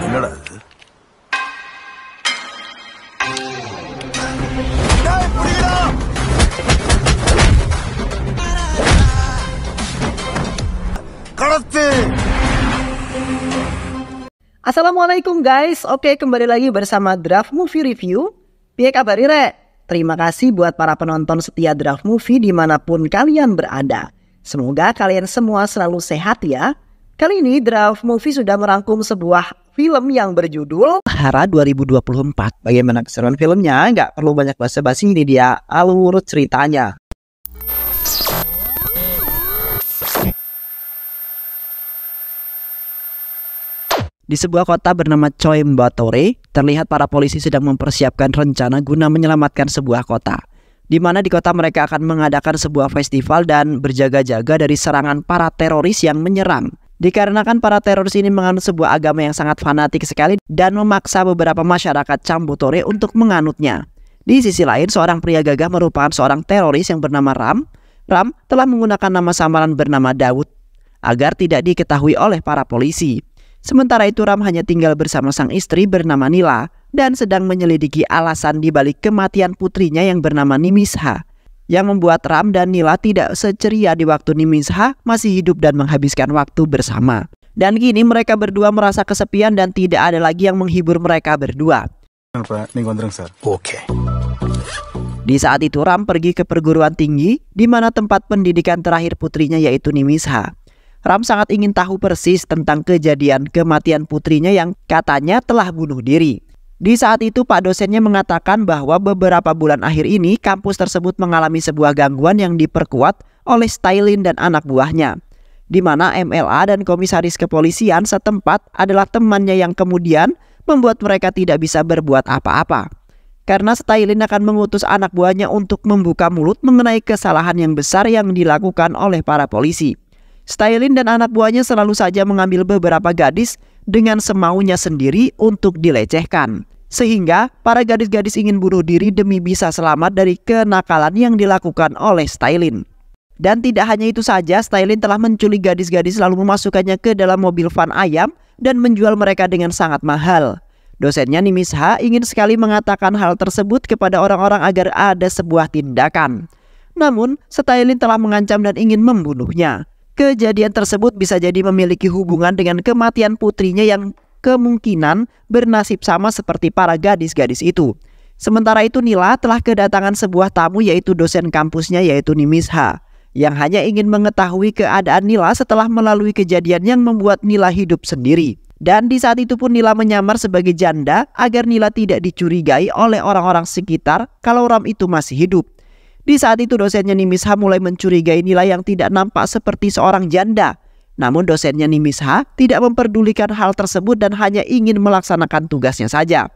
என்னடா இது? கடத்து. Assalamualaikum guys. Oke, kembali lagi bersama Draft Movie Review. Piye kabar Re? Terima kasih buat para penonton setia Draft Movie dimanapun kalian berada. Semoga kalian semua selalu sehat ya. Kali ini Draft Movie sudah merangkum sebuah film yang berjudul Hara 2024. Bagaimana keseruan filmnya? Nggak perlu banyak basa-basi, ini dia alur ceritanya. Di sebuah kota bernama Coimbatore, terlihat para polisi sedang mempersiapkan rencana guna menyelamatkan sebuah kota. Di mana di kota mereka akan mengadakan sebuah festival dan berjaga-jaga dari serangan para teroris yang menyerang. Dikarenakan para teroris ini menganut sebuah agama yang sangat fanatik sekali dan memaksa beberapa masyarakat Coimbatore untuk menganutnya. Di sisi lain, seorang pria gagah merupakan seorang teroris yang bernama Ram. Ram telah menggunakan nama samaran bernama Daud agar tidak diketahui oleh para polisi. Sementara itu Ram hanya tinggal bersama sang istri bernama Nila dan sedang menyelidiki alasan dibalik kematian putrinya yang bernama Nimisha, yang membuat Ram dan Nila tidak seceria di waktu Nimisha masih hidup dan menghabiskan waktu bersama. Dan kini mereka berdua merasa kesepian dan tidak ada lagi yang menghibur mereka berdua. Oke. Di saat itu Ram pergi ke perguruan tinggi di mana tempat pendidikan terakhir putrinya yaitu Nimisha. Ram sangat ingin tahu persis tentang kejadian kematian putrinya yang katanya telah bunuh diri. Di saat itu Pak dosennya mengatakan bahwa beberapa bulan akhir ini kampus tersebut mengalami sebuah gangguan yang diperkuat oleh Stylin dan anak buahnya. Di mana MLA dan komisaris kepolisian setempat adalah temannya yang kemudian membuat mereka tidak bisa berbuat apa-apa. Karena Stylin akan mengutus anak buahnya untuk membuka mulut mengenai kesalahan yang besar yang dilakukan oleh para polisi. Stylin dan anak buahnya selalu saja mengambil beberapa gadis dengan semaunya sendiri untuk dilecehkan. Sehingga para gadis-gadis ingin bunuh diri demi bisa selamat dari kenakalan yang dilakukan oleh Stylin. Dan tidak hanya itu saja, Stylin telah menculik gadis-gadis lalu memasukkannya ke dalam mobil van ayam dan menjual mereka dengan sangat mahal. Dosennya Nimisha ingin sekali mengatakan hal tersebut kepada orang-orang agar ada sebuah tindakan. Namun, Stylin telah mengancam dan ingin membunuhnya. Kejadian tersebut bisa jadi memiliki hubungan dengan kematian putrinya yang kemungkinan bernasib sama seperti para gadis-gadis itu. Sementara itu Nila telah kedatangan sebuah tamu yaitu dosen kampusnya yaitu Nimisha, yang hanya ingin mengetahui keadaan Nila setelah melalui kejadian yang membuat Nila hidup sendiri. Dan di saat itu pun Nila menyamar sebagai janda agar Nila tidak dicurigai oleh orang-orang sekitar kalau Ram itu masih hidup. Di saat itu dosennya Nimisha mulai mencurigai Nila yang tidak nampak seperti seorang janda. Namun dosennya Nimisha tidak memperdulikan hal tersebut dan hanya ingin melaksanakan tugasnya saja.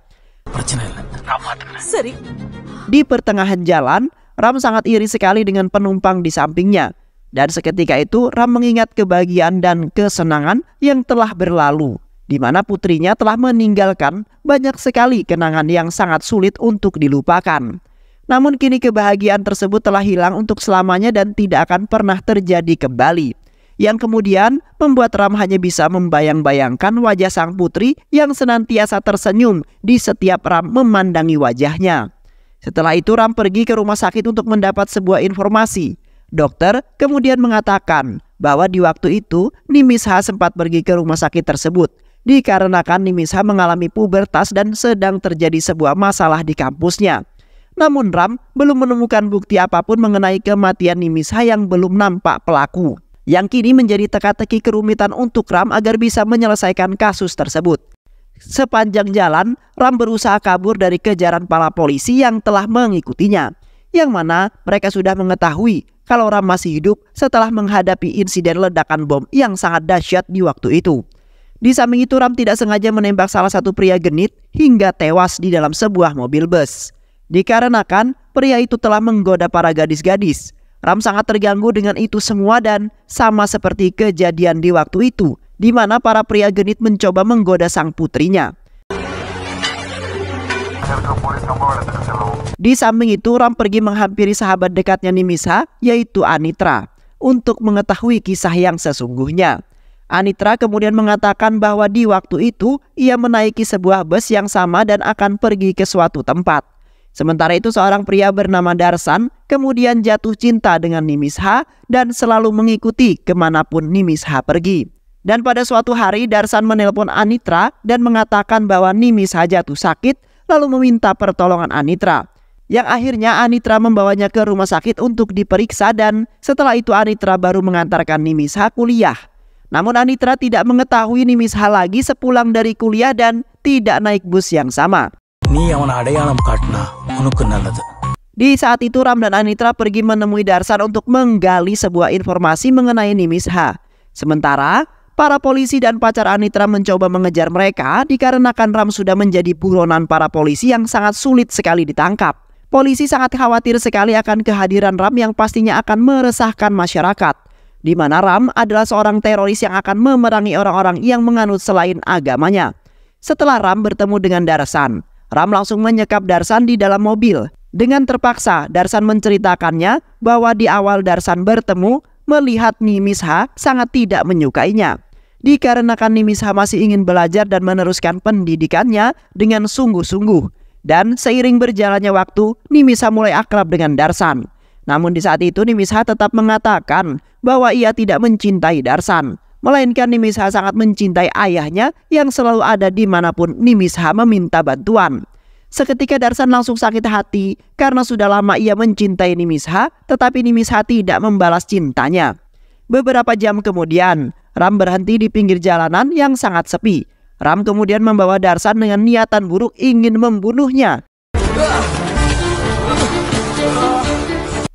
Di pertengahan jalan, Ram sangat iri sekali dengan penumpang di sampingnya. Dan seketika itu Ram mengingat kebahagiaan dan kesenangan yang telah berlalu, di mana putrinya telah meninggalkan banyak sekali kenangan yang sangat sulit untuk dilupakan. Namun kini kebahagiaan tersebut telah hilang untuk selamanya dan tidak akan pernah terjadi kembali. Yang kemudian membuat Ram hanya bisa membayang-bayangkan wajah sang putri yang senantiasa tersenyum di setiap Ram memandangi wajahnya. Setelah itu Ram pergi ke rumah sakit untuk mendapat sebuah informasi. Dokter kemudian mengatakan bahwa di waktu itu Nimisha sempat pergi ke rumah sakit tersebut dikarenakan Nimisha mengalami pubertas dan sedang terjadi sebuah masalah di kampusnya. Namun Ram belum menemukan bukti apapun mengenai kematian Nimisha yang belum nampak pelaku, yang kini menjadi teka-teki kerumitan untuk Ram agar bisa menyelesaikan kasus tersebut. Sepanjang jalan, Ram berusaha kabur dari kejaran para polisi yang telah mengikutinya, yang mana mereka sudah mengetahui kalau Ram masih hidup setelah menghadapi insiden ledakan bom yang sangat dahsyat di waktu itu. Di samping itu Ram tidak sengaja menembak salah satu pria genit hingga tewas di dalam sebuah mobil bus. Dikarenakan pria itu telah menggoda para gadis-gadis. Ram sangat terganggu dengan itu semua dan sama seperti kejadian di waktu itu, di mana para pria genit mencoba menggoda sang putrinya. Di samping itu Ram pergi menghampiri sahabat dekatnya Nimisha yaitu Anitra. untuk mengetahui kisah yang sesungguhnya. Anitra kemudian mengatakan bahwa di waktu itu ia menaiki sebuah bus yang sama dan akan pergi ke suatu tempat. Sementara itu seorang pria bernama Darsan kemudian jatuh cinta dengan Nimisha dan selalu mengikuti kemanapun Nimisha pergi. Dan pada suatu hari Darsan menelpon Anitra dan mengatakan bahwa Nimisha jatuh sakit lalu meminta pertolongan Anitra. Yang akhirnya Anitra membawanya ke rumah sakit untuk diperiksa dan setelah itu Anitra baru mengantarkan Nimisha kuliah. Namun Anitra tidak mengetahui Nimisha lagi sepulang dari kuliah dan tidak naik bus yang sama. Di saat itu Ram dan Anitra pergi menemui Darsan untuk menggali sebuah informasi mengenai Nimisha. Sementara para polisi dan pacar Anitra mencoba mengejar mereka dikarenakan Ram sudah menjadi buronan para polisi yang sangat sulit sekali ditangkap. Polisi sangat khawatir sekali akan kehadiran Ram yang pastinya akan meresahkan masyarakat, di mana Ram adalah seorang teroris yang akan memerangi orang-orang yang menganut selain agamanya. Setelah Ram bertemu dengan Darsan, Ram langsung menyekap Darsan di dalam mobil. Dengan terpaksa, Darsan menceritakannya bahwa di awal Darsan bertemu, melihat Nimisha sangat tidak menyukainya. Dikarenakan Nimisha masih ingin belajar dan meneruskan pendidikannya dengan sungguh-sungguh. Dan seiring berjalannya waktu, Nimisha mulai akrab dengan Darsan. Namun di saat itu Nimisha tetap mengatakan bahwa ia tidak mencintai Darsan, melainkan Nimisha sangat mencintai ayahnya yang selalu ada dimanapun Nimisha meminta bantuan. Seketika Darsan langsung sakit hati karena sudah lama ia mencintai Nimisha, tetapi Nimisha tidak membalas cintanya. Beberapa jam kemudian, Ram berhenti di pinggir jalanan yang sangat sepi. Ram kemudian membawa Darsan dengan niatan buruk ingin membunuhnya.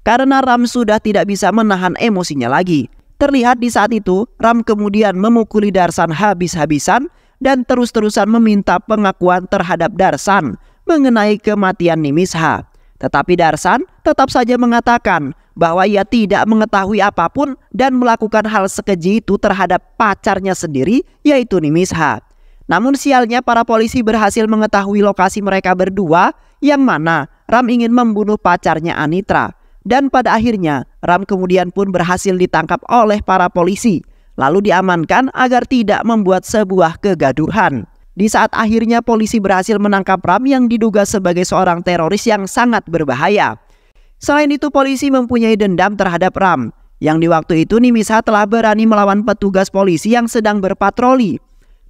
Karena Ram sudah tidak bisa menahan emosinya lagi. Terlihat di saat itu, Ram kemudian memukuli Darsan habis-habisan dan terus-terusan meminta pengakuan terhadap Darsan mengenai kematian Nimisha. Tetapi Darsan tetap saja mengatakan bahwa ia tidak mengetahui apapun dan melakukan hal sekeji itu terhadap pacarnya sendiri, yaitu Nimisha. Namun sialnya para polisi berhasil mengetahui lokasi mereka berdua, yang mana Ram ingin membunuh pacarnya Anitra. Dan pada akhirnya Ram kemudian pun berhasil ditangkap oleh para polisi, lalu diamankan agar tidak membuat sebuah kegaduhan. Di saat akhirnya polisi berhasil menangkap Ram yang diduga sebagai seorang teroris yang sangat berbahaya. Selain itu polisi mempunyai dendam terhadap Ram, yang di waktu itu Nimisha telah berani melawan petugas polisi yang sedang berpatroli,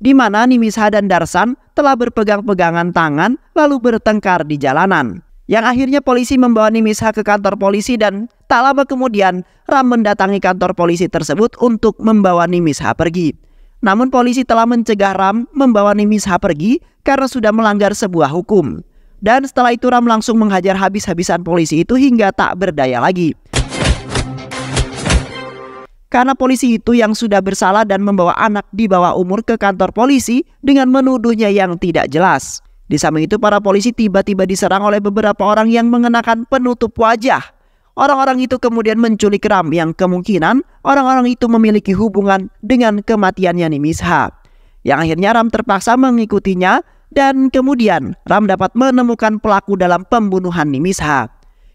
di mana Nimisha dan Darsan telah berpegang-pegangan tangan lalu bertengkar di jalanan. Yang akhirnya polisi membawa Nimisha ke kantor polisi dan tak lama kemudian Ram mendatangi kantor polisi tersebut untuk membawa Nimisha pergi. Namun polisi telah mencegah Ram membawa Nimisha pergi karena sudah melanggar sebuah hukum. Dan setelah itu Ram langsung menghajar habis-habisan polisi itu hingga tak berdaya lagi. Karena polisi itu yang sudah bersalah dan membawa anak di bawah umur ke kantor polisi dengan menuduhnya yang tidak jelas. Di samping itu para polisi tiba-tiba diserang oleh beberapa orang yang mengenakan penutup wajah. Orang-orang itu kemudian menculik Ram yang kemungkinan orang-orang itu memiliki hubungan dengan kematiannya Nimisha. Yang akhirnya Ram terpaksa mengikutinya dan kemudian Ram dapat menemukan pelaku dalam pembunuhan Nimisha.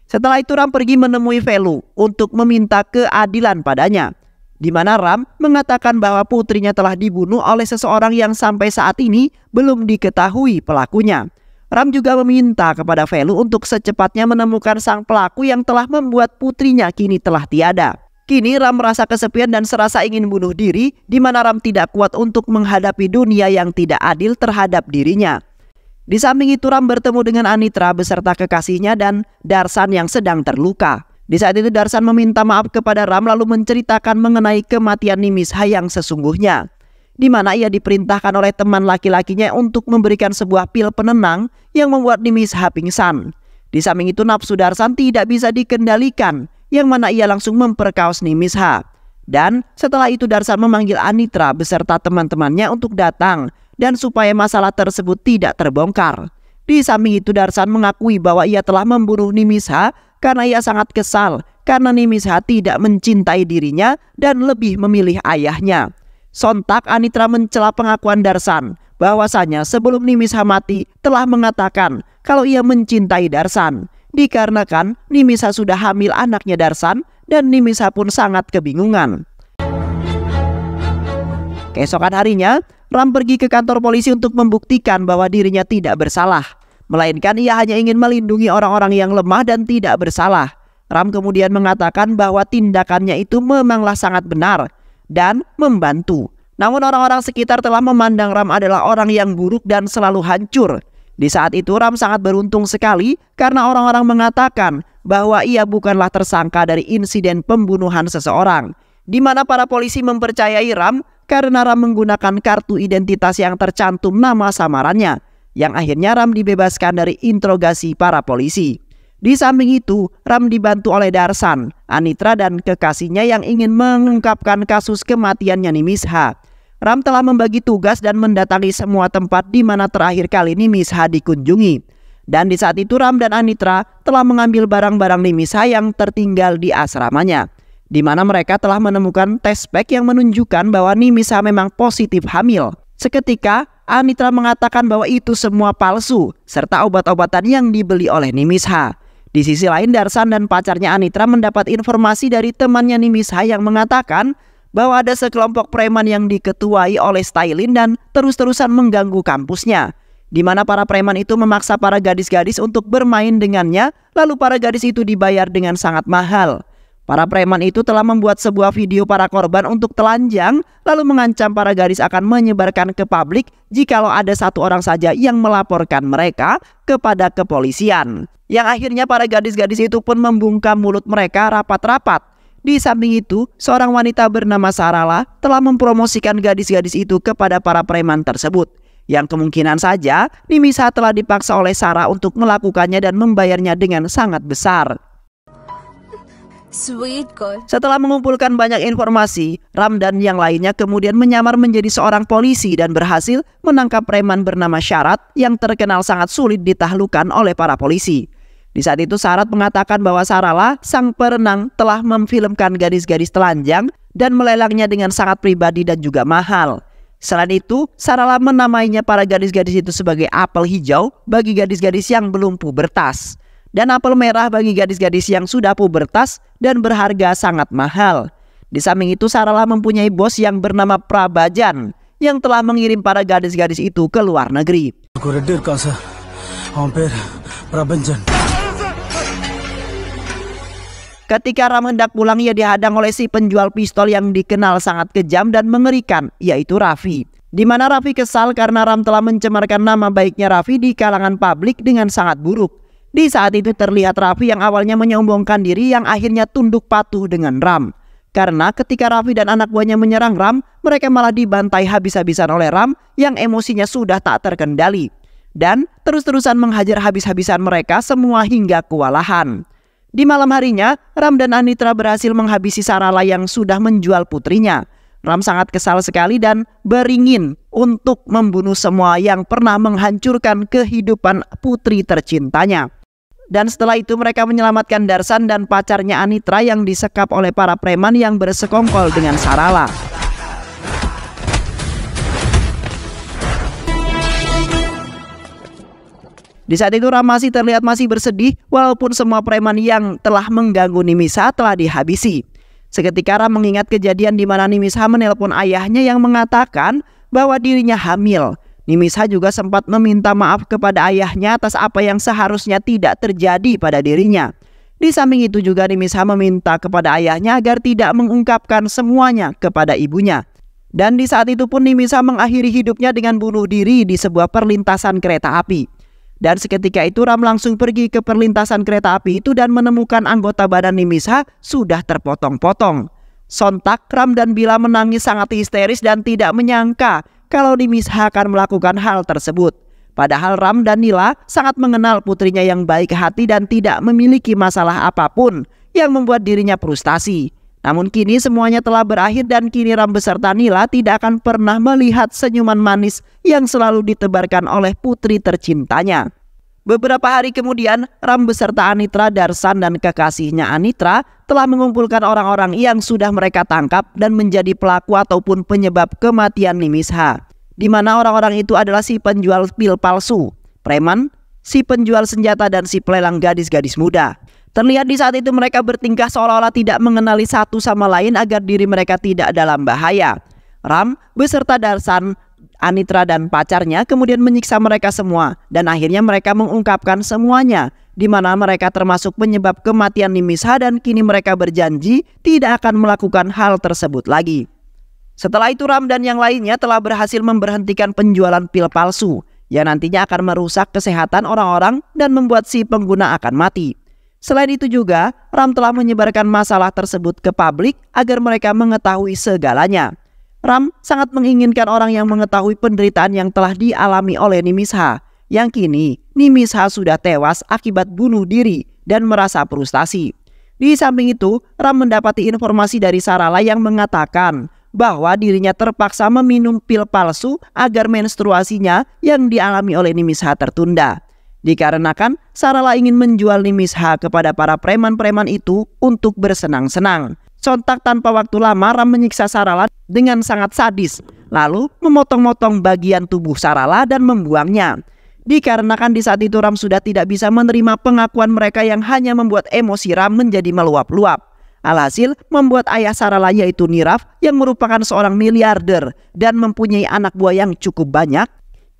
Setelah itu Ram pergi menemui Velu untuk meminta keadilan padanya, di mana Ram mengatakan bahwa putrinya telah dibunuh oleh seseorang yang sampai saat ini belum diketahui pelakunya. Ram juga meminta kepada Velu untuk secepatnya menemukan sang pelaku yang telah membuat putrinya kini telah tiada. Kini Ram merasa kesepian dan serasa ingin bunuh diri, di mana Ram tidak kuat untuk menghadapi dunia yang tidak adil terhadap dirinya. Di samping itu Ram bertemu dengan Anitra beserta kekasihnya dan Darsan yang sedang terluka. Di saat itu Darsan meminta maaf kepada Ram lalu menceritakan mengenai kematian Nimisha yang sesungguhnya, di mana ia diperintahkan oleh teman laki-lakinya untuk memberikan sebuah pil penenang yang membuat Nimisha pingsan. Di samping itu nafsu Darsan tidak bisa dikendalikan, yang mana ia langsung memperkaos Nimisha. Dan setelah itu Darsan memanggil Anitra beserta teman-temannya untuk datang dan supaya masalah tersebut tidak terbongkar. Di samping itu Darsan mengakui bahwa ia telah membunuh Nimisha karena ia sangat kesal karena Nimisha tidak mencintai dirinya dan lebih memilih ayahnya. Sontak Anitra mencela pengakuan Darsan bahwasanya sebelum Nimisha mati telah mengatakan kalau ia mencintai Darsan, dikarenakan Nimisha sudah hamil anaknya Darsan dan Nimisha pun sangat kebingungan. Keesokan harinya, Ram pergi ke kantor polisi untuk membuktikan bahwa dirinya tidak bersalah, melainkan ia hanya ingin melindungi orang-orang yang lemah dan tidak bersalah. Ram kemudian mengatakan bahwa tindakannya itu memanglah sangat benar dan membantu. Namun orang-orang sekitar telah memandang Ram adalah orang yang buruk dan selalu hancur. Di saat itu Ram sangat beruntung sekali karena orang-orang mengatakan bahwa ia bukanlah tersangka dari insiden pembunuhan seseorang, di mana para polisi mempercayai Ram karena Ram menggunakan kartu identitas yang tercantum nama samarannya, yang akhirnya Ram dibebaskan dari interogasi para polisi. Di samping itu, Ram dibantu oleh Darsan, Anitra dan kekasihnya yang ingin mengungkapkan kasus kematiannya Nimisha. Ram telah membagi tugas dan mendatangi semua tempat di mana terakhir kali Nimisha dikunjungi. Dan di saat itu Ram dan Anitra telah mengambil barang-barang Nimisha yang tertinggal di asramanya, di mana mereka telah menemukan tes pack yang menunjukkan bahwa Nimisha memang positif hamil. Seketika, Anitra mengatakan bahwa itu semua palsu, serta obat-obatan yang dibeli oleh Nimisha. Di sisi lain, Darsan dan pacarnya Anitra mendapat informasi dari temannya Nimisha yang mengatakan bahwa ada sekelompok preman yang diketuai oleh Stylin dan terus-terusan mengganggu kampusnya, di mana para preman itu memaksa para gadis-gadis untuk bermain dengannya, lalu para gadis itu dibayar dengan sangat mahal. Para preman itu telah membuat sebuah video para korban untuk telanjang, lalu mengancam para gadis akan menyebarkan ke publik jikalau ada satu orang saja yang melaporkan mereka kepada kepolisian. Yang akhirnya para gadis-gadis itu pun membungkam mulut mereka rapat-rapat. Di samping itu, seorang wanita bernama Sarala telah mempromosikan gadis-gadis itu kepada para preman tersebut, yang kemungkinan saja Nimisha telah dipaksa oleh Sarah untuk melakukannya dan membayarnya dengan sangat besar. Sweet God. Setelah mengumpulkan banyak informasi, Ram dan yang lainnya kemudian menyamar menjadi seorang polisi dan berhasil menangkap preman bernama Syarat yang terkenal sangat sulit ditaklukkan oleh para polisi. Di saat itu Syarat mengatakan bahwa Sarala, sang perenang, telah memfilmkan gadis-gadis telanjang dan melelangnya dengan sangat pribadi dan juga mahal. Selain itu, Sarala menamainya para gadis-gadis itu sebagai apel hijau bagi gadis-gadis yang belum pubertas, dan apel merah bagi gadis-gadis yang sudah pubertas dan berharga sangat mahal. Di samping itu, Sarala mempunyai bos yang bernama Prabajan yang telah mengirim para gadis-gadis itu ke luar negeri. Ketika Ram hendak pulang, ia dihadang oleh si penjual pistol yang dikenal sangat kejam dan mengerikan, yaitu Raffi. Di mana Raffi kesal karena Ram telah mencemarkan nama baiknya Raffi di kalangan publik dengan sangat buruk. Di saat itu terlihat Raffi yang awalnya menyombongkan diri yang akhirnya tunduk patuh dengan Ram. Karena ketika Raffi dan anak buahnya menyerang Ram, mereka malah dibantai habis-habisan oleh Ram yang emosinya sudah tak terkendali. Dan terus-terusan menghajar habis-habisan mereka semua hingga kewalahan. Di malam harinya, Ram dan Anitra berhasil menghabisi Sarala yang sudah menjual putrinya. Ram sangat kesal sekali dan beringin untuk membunuh semua yang pernah menghancurkan kehidupan putri tercintanya. Dan setelah itu mereka menyelamatkan Darsan dan pacarnya Anitra yang disekap oleh para preman yang bersekongkol dengan Sarala. Di saat itu Ram masih terlihat bersedih walaupun semua preman yang telah mengganggu Nimisha telah dihabisi. Seketika Ram mengingat kejadian di mana Nimisha menelpon ayahnya yang mengatakan bahwa dirinya hamil. Nimisha juga sempat meminta maaf kepada ayahnya atas apa yang seharusnya tidak terjadi pada dirinya. Di samping itu juga Nimisha meminta kepada ayahnya agar tidak mengungkapkan semuanya kepada ibunya. Dan di saat itu pun Nimisha mengakhiri hidupnya dengan bunuh diri di sebuah perlintasan kereta api. Dan seketika itu Ram langsung pergi ke perlintasan kereta api itu dan menemukan anggota badan Nimisha sudah terpotong-potong. Sontak Ram dan Bila menangis sangat histeris dan tidak menyangka kalau Nimisha akan melakukan hal tersebut. Padahal Ram dan Nila sangat mengenal putrinya yang baik hati dan tidak memiliki masalah apapun yang membuat dirinya frustasi. Namun kini semuanya telah berakhir dan kini Ram beserta Nila tidak akan pernah melihat senyuman manis yang selalu ditebarkan oleh putri tercintanya. Beberapa hari kemudian, Ram beserta Anitra, Darsan dan kekasihnya Anitra telah mengumpulkan orang-orang yang sudah mereka tangkap dan menjadi pelaku ataupun penyebab kematian Nimisha. Di mana orang-orang itu adalah si penjual pil palsu, preman, si penjual senjata dan si pelelang gadis-gadis muda. Terlihat di saat itu mereka bertingkah seolah-olah tidak mengenali satu sama lain agar diri mereka tidak dalam bahaya. Ram beserta Darsan, Anitra dan pacarnya kemudian menyiksa mereka semua dan akhirnya mereka mengungkapkan semuanya, di mana mereka termasuk penyebab kematian Nimisha dan kini mereka berjanji tidak akan melakukan hal tersebut lagi. Setelah itu Ram dan yang lainnya telah berhasil memberhentikan penjualan pil palsu yang nantinya akan merusak kesehatan orang-orang dan membuat si pengguna akan mati. Selain itu juga, Ram telah menyebarkan masalah tersebut ke publik agar mereka mengetahui segalanya. Ram sangat menginginkan orang yang mengetahui penderitaan yang telah dialami oleh Nimisha, yang kini Nimisha sudah tewas akibat bunuh diri dan merasa frustasi. Di samping itu, Ram mendapati informasi dari Sarala yang mengatakan bahwa dirinya terpaksa meminum pil palsu agar menstruasinya yang dialami oleh Nimisha tertunda. Dikarenakan Sarala ingin menjual Nimisha kepada para preman-preman itu untuk bersenang-senang. Sontak tanpa waktu lama Ram menyiksa Sarala dengan sangat sadis, lalu memotong-motong bagian tubuh Sarala dan membuangnya. Dikarenakan di saat itu Ram sudah tidak bisa menerima pengakuan mereka yang hanya membuat emosi Ram menjadi meluap-luap. Alhasil membuat ayah Sarala yaitu Nirav yang merupakan seorang miliarder dan mempunyai anak buah yang cukup banyak.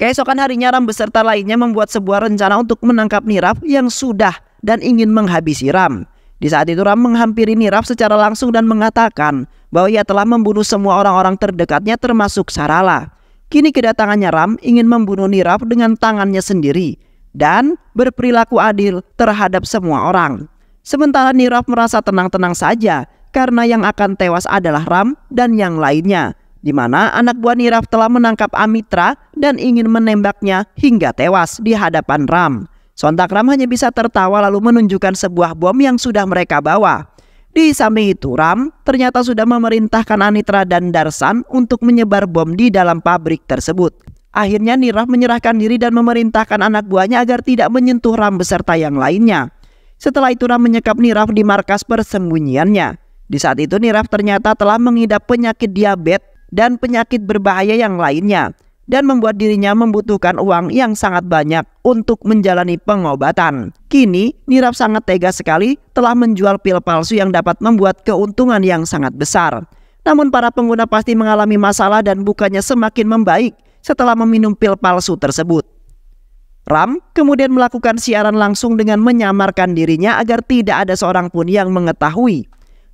Keesokan harinya Ram beserta lainnya membuat sebuah rencana untuk menangkap Nirav yang sudah dan ingin menghabisi Ram. Di saat itu Ram menghampiri Nirav secara langsung dan mengatakan bahwa ia telah membunuh semua orang-orang terdekatnya termasuk Sarala. Kini kedatangannya Ram ingin membunuh Nirav dengan tangannya sendiri dan berperilaku adil terhadap semua orang. Sementara Nirav merasa tenang-tenang saja karena yang akan tewas adalah Ram dan yang lainnya, di mana anak buah Nirav telah menangkap Amitra dan ingin menembaknya hingga tewas di hadapan Ram. Sontak Ram hanya bisa tertawa lalu menunjukkan sebuah bom yang sudah mereka bawa. Di samping itu Ram ternyata sudah memerintahkan Anitra dan Darsan untuk menyebar bom di dalam pabrik tersebut. Akhirnya Nirav menyerahkan diri dan memerintahkan anak buahnya agar tidak menyentuh Ram beserta yang lainnya. Setelah itu Ram menyekap Nirav di markas persembunyiannya. Di saat itu Nirav ternyata telah mengidap penyakit diabetes dan penyakit berbahaya yang lainnya dan membuat dirinya membutuhkan uang yang sangat banyak untuk menjalani pengobatan. Kini Nirav sangat tega sekali telah menjual pil palsu yang dapat membuat keuntungan yang sangat besar. Namun para pengguna pasti mengalami masalah dan bukannya semakin membaik setelah meminum pil palsu tersebut. Ram kemudian melakukan siaran langsung dengan menyamarkan dirinya agar tidak ada seorang pun yang mengetahui.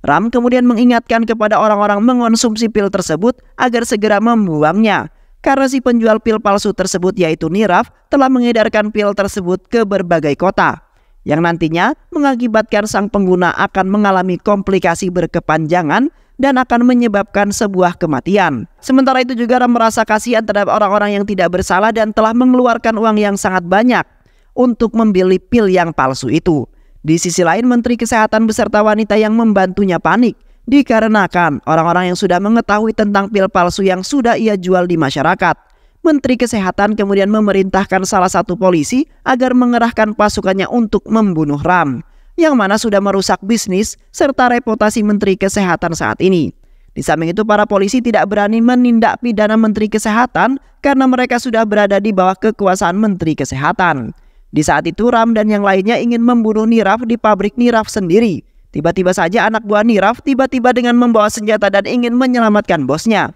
Ram kemudian mengingatkan kepada orang-orang mengonsumsi pil tersebut agar segera membuangnya, karena si penjual pil palsu tersebut yaitu Nirav telah mengedarkan pil tersebut ke berbagai kota, yang nantinya mengakibatkan sang pengguna akan mengalami komplikasi berkepanjangan dan akan menyebabkan sebuah kematian. Sementara itu juga Ram merasa kasihan terhadap orang-orang yang tidak bersalah dan telah mengeluarkan uang yang sangat banyak untuk membeli pil yang palsu itu. Di sisi lain Menteri Kesehatan beserta wanita yang membantunya panik dikarenakan orang-orang yang sudah mengetahui tentang pil palsu yang sudah ia jual di masyarakat. Menteri Kesehatan kemudian memerintahkan salah satu polisi agar mengerahkan pasukannya untuk membunuh Ram, yang mana sudah merusak bisnis serta reputasi Menteri Kesehatan saat ini. Di samping itu para polisi tidak berani menindak pidana Menteri Kesehatan karena mereka sudah berada di bawah kekuasaan Menteri Kesehatan. Di saat itu Ram dan yang lainnya ingin membunuh Nirav di pabrik Nirav sendiri. Tiba-tiba saja anak buah Nirav tiba-tiba dengan membawa senjata dan ingin menyelamatkan bosnya.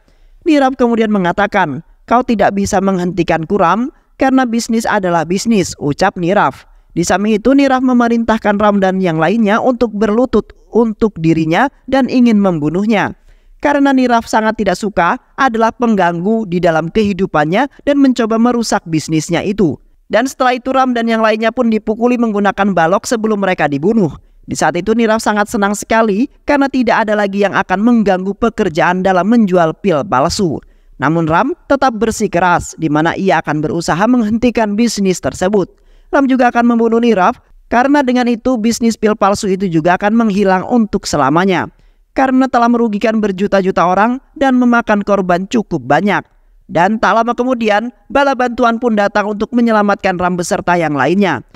Nirav kemudian mengatakan, "Kau tidak bisa menghentikanku Ram, karena bisnis adalah bisnis," ucap Nirav. Di samping itu Nirav memerintahkan Ram dan yang lainnya untuk berlutut untuk dirinya dan ingin membunuhnya. Karena Nirav sangat tidak suka adalah pengganggu di dalam kehidupannya dan mencoba merusak bisnisnya itu. Dan setelah itu Ram dan yang lainnya pun dipukuli menggunakan balok sebelum mereka dibunuh. Di saat itu Nirav sangat senang sekali karena tidak ada lagi yang akan mengganggu pekerjaan dalam menjual pil palsu. Namun Ram tetap bersikeras di mana ia akan berusaha menghentikan bisnis tersebut. Ram juga akan membunuh Nirav karena dengan itu bisnis pil palsu itu juga akan menghilang untuk selamanya. Karena telah merugikan berjuta-juta orang dan memakan korban cukup banyak. Dan tak lama kemudian bala bantuan pun datang untuk menyelamatkan Ram beserta yang lainnya.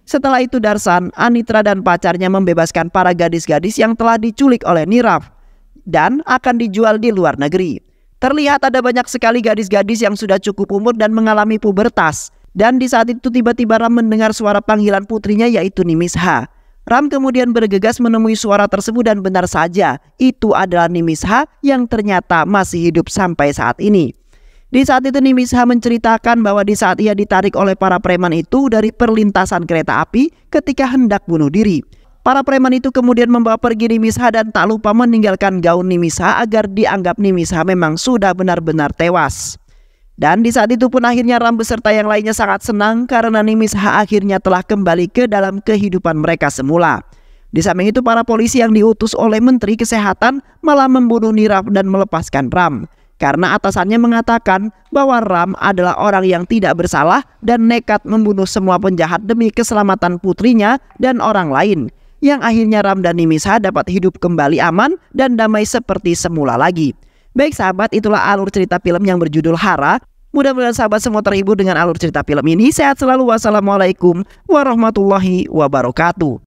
Setelah itu Darsan, Anitra dan pacarnya membebaskan para gadis-gadis yang telah diculik oleh Nirav dan akan dijual di luar negeri. Terlihat ada banyak sekali gadis-gadis yang sudah cukup umur dan mengalami pubertas Dan di saat itu tiba-tiba Ram mendengar suara panggilan putrinya yaitu Nimisha. Ram kemudian bergegas menemui suara tersebut dan benar saja itu adalah Nimisha yang ternyata masih hidup sampai saat ini. Di saat itu Nimisha menceritakan bahwa di saat ia ditarik oleh para preman itu dari perlintasan kereta api ketika hendak bunuh diri. Para preman itu kemudian membawa pergi Nimisha dan tak lupa meninggalkan gaun Nimisha agar dianggap Nimisha memang sudah benar-benar tewas. Dan di saat itu pun akhirnya Ram beserta yang lainnya sangat senang karena Nimisha akhirnya telah kembali ke dalam kehidupan mereka semula. Di samping itu para polisi yang diutus oleh Menteri Kesehatan malah membunuh Nirav dan melepaskan Ram. Karena atasannya mengatakan bahwa Ram adalah orang yang tidak bersalah dan nekat membunuh semua penjahat demi keselamatan putrinya dan orang lain. Yang akhirnya Ram dan Nimisha dapat hidup kembali aman dan damai seperti semula lagi. Baik sahabat, itulah alur cerita film yang berjudul Hara. Mudah-mudahan sahabat semua terhibur dengan alur cerita film ini. Sehat selalu. Wassalamualaikum warahmatullahi wabarakatuh.